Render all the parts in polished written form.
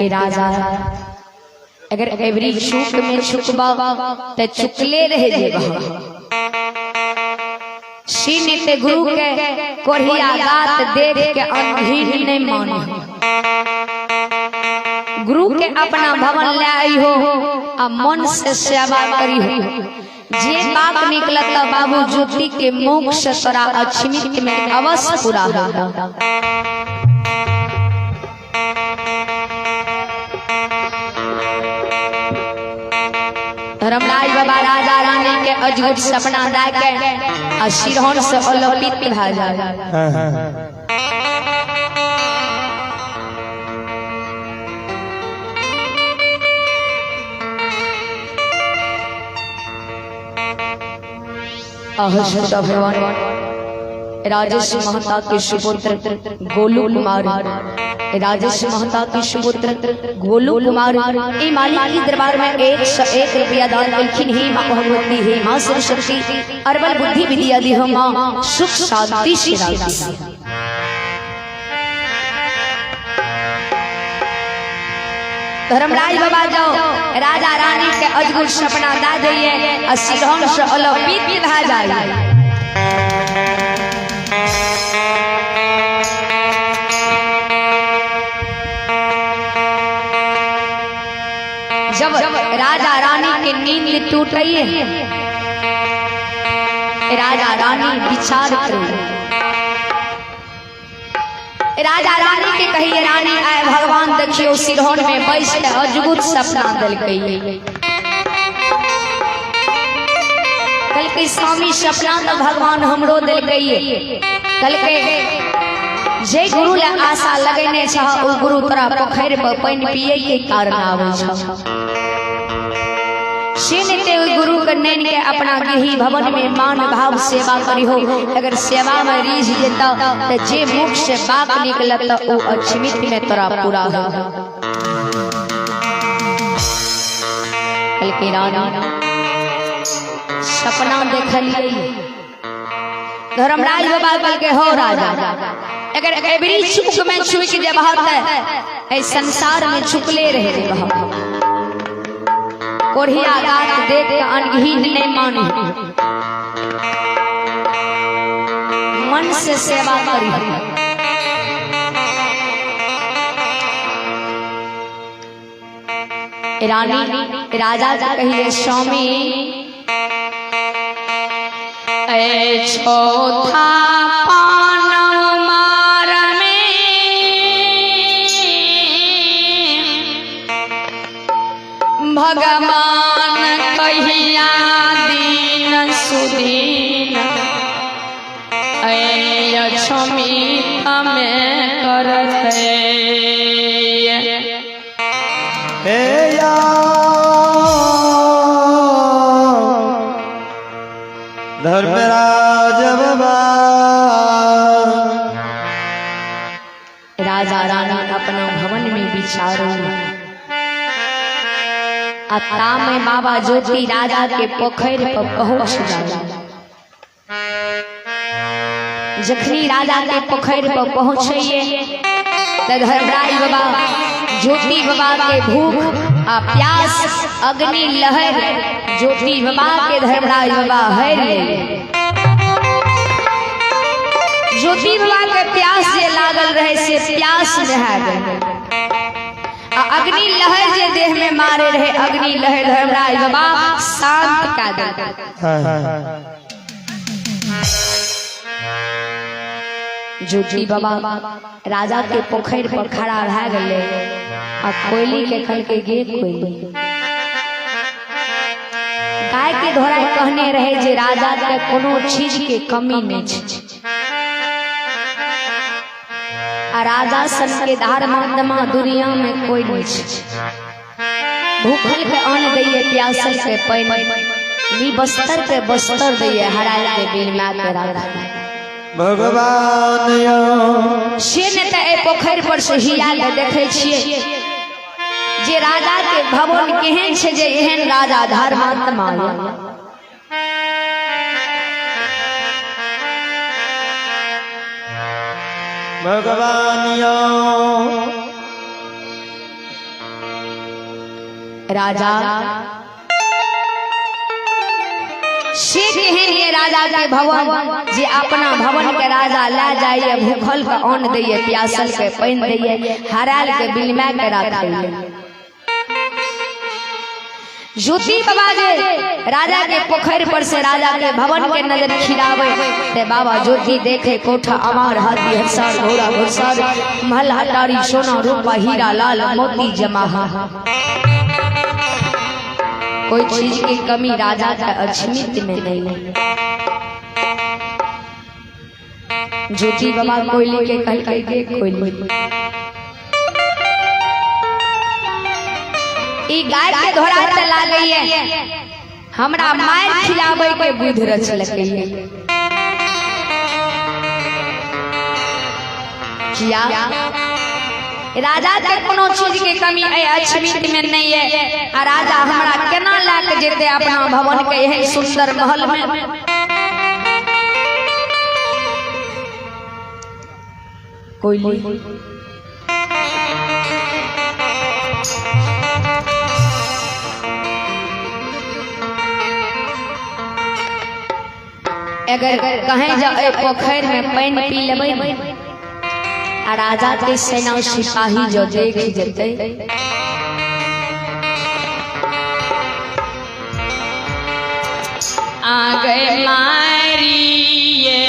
के राजा अगर एवरी चूक में चुकबा ते चुकले रह जेबा सीनित गुरु के कोढ़िया गात देख के अंधीर नहीं माने गुरु के अपना भवन ले आई हो आ मन से सेवा करी हो जे बात निकलत बाबू ज्योति के मुख से तोरा अछमित में अवश्य पूरा होगा। धर्मराज बाबा राजा रानी के अजगब सपना दा के सिरहन से अलौकिक भा जाए। भगवान राजेश महता के सुपुत्र गोलू कुमार राजेश महता के सुपुत्र गोलू कुमार ए मालिक के दरबार में 101 रुपया दान कलखिन ही मां भगवती है मां सरस्वती अरबल बुद्धि विद्या दी हो मां सुख शांति से राखी। धर्मराज बाबा जाओ राजा रानी के अद्भुत सपना दा दिए सिरहन से अलौकिक भा जाए। जब राजा रानी के नींद टूट रही है राजा रानी विचार कर राजा रानी के कहिए रानी आए भगवान देखियो सिरहन में बैठ के अद्भुत सपना दिल कल के स्वामी सपना तो भगवान हमरो दिल कल के जे गुरु ले आशा लगने छ ओ गुरु तोरा पोखर पर पानी पिए के कारण आवे छ सीनते गुरु के नैन के अपना गृही भवन में मान भाव सेवा करी हो अगर सेवा में रीझ जेता तो जे मुख से बात निकलत ओ अछमित में तोरा पूरा हो। कल के रानी सपना देखलिए धर्मराज बाबा कल के हो राजा अगर एवरी चुक में चुक जे बात है संसार में चुकले रह जे कोढ़िया गात देख के अनहीन नहीं माने मन से सेवा करी। रानी राजा जा कहिए स्वामी चौथा भगवान कहिया दीन सुदीन अछमित में करत धर्मराज बाबा राजा रानी अपना भवन में विचारो अता में बाबा ज्योति राजा के पोखर पर पहुंच गए। जखनी राजा के पोखर पर पहुंचे धर्मराज बाबा ज्योति बाबा के भूख आ प्यास अग्नि लहर ज्योति बाबा के धर्मराज बाबा हर ले ज्योति बाबा के प्यास से लागल रहे से प्यास नहा गए अग्नि लहर जे देह में मारे रहे अग्नि लहर धर्मराज बाबा शांत का दे। ज्योति बाबा राजा के पोखर पर खड़ा रह गए आ कोयली के खल के गे कोयली गाय के धोरा कहने रहे जे राजा के कोनो चीज के कमी नहीं छै आ राजा सन के धार मादमा दुनिया में कोई नहीं छै भूखल के अन्न दैये प्यासल के पानी नी बस्तर के बस्तर दैये हराल के बिन मां के राजा भगवान से ने त ए पोखर पर से हिया के देखे छिए जे राजा के भवन केहन छै जे एहन राजा धर्मात्मा भगवान राजा से केहन ये राजा के भवन जे अपना भवन के राजा ला जाइए, भूखल के अन्न दैये, प्यासल के पानी दैये, हराल के बिलमा के राखिए। ज्योति बाबा जे राजा के पोखर पर से राजा के भवन के नजर खिरावे, ते बाबा ज्योति देखे कोठा अमार हाथी हंसार घोड़ा घुड़सर महल हटारी सोना रूपा हीरा लाल मोती जमा। कोई चीज की कमी राजा का अछमित में नहीं। ज्योति बाबा कोयले के कल के कोयले ई गाय के घोड़ा चला गई है, हमरा मार खिलावे के बुध रच लगे किया। राजा के कोनो चीज के कमी अछमित में नहीं है। आ राजा हमरा केना लाके जेते अपना भवन के एहन सुंदर महल में। कोयली अगर कहीं जाए पोखर में पानी पी लेबै, आ राजा के सेना सिपाही जो देख जेते आ गए मारिए।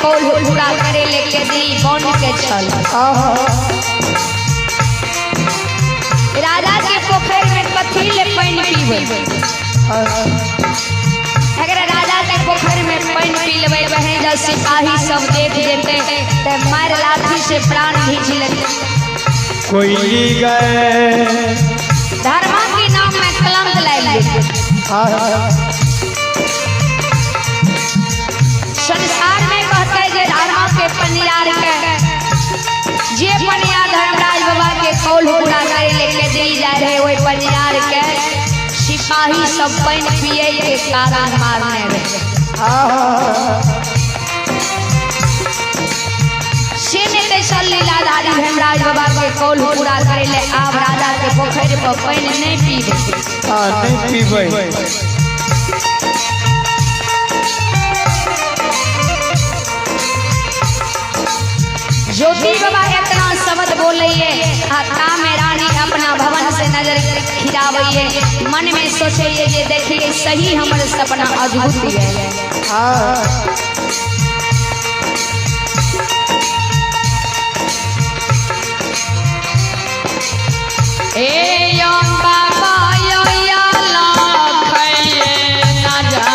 कोल पूरा करे लेके दी बन के चल। राजा के पोखर में कथी ले पानी पीबे, अगर राजा के पोखर में पानी पी लेबे वहीं जब सिपाही सब देख लेते तो मार लाठी से प्राण खींच लेते। कोई गए धर्म के नाम में कलंक लाए लेते। संसार में कहते जे धर्म के पनियार के जे पनिया धर्मराज बाबा के कौल पूरा करे लेके दी जा रहे वही पनियार के सिपाही सब पानी पिए के कारण मारने रहे। लीलाधारी धर्मराज बाबा के कौल पूरा करे ले आप राजा के पोखर पर पानी नहीं पीबे। ज्योति बाबा इतना शब्द बोलिए हाथा में रानी अपना भवन से नजर खिराविए, मन में सोचिए जे देखिए सही हमारे सपना अद्भुत है। ए यो बाबा यो या लखइए ना जा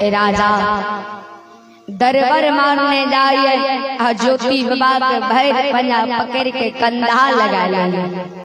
राजा दरबार मारने जाइए, ज्योति बाबा के भैर पन्ना पकड़ के कंधा लगा लिया।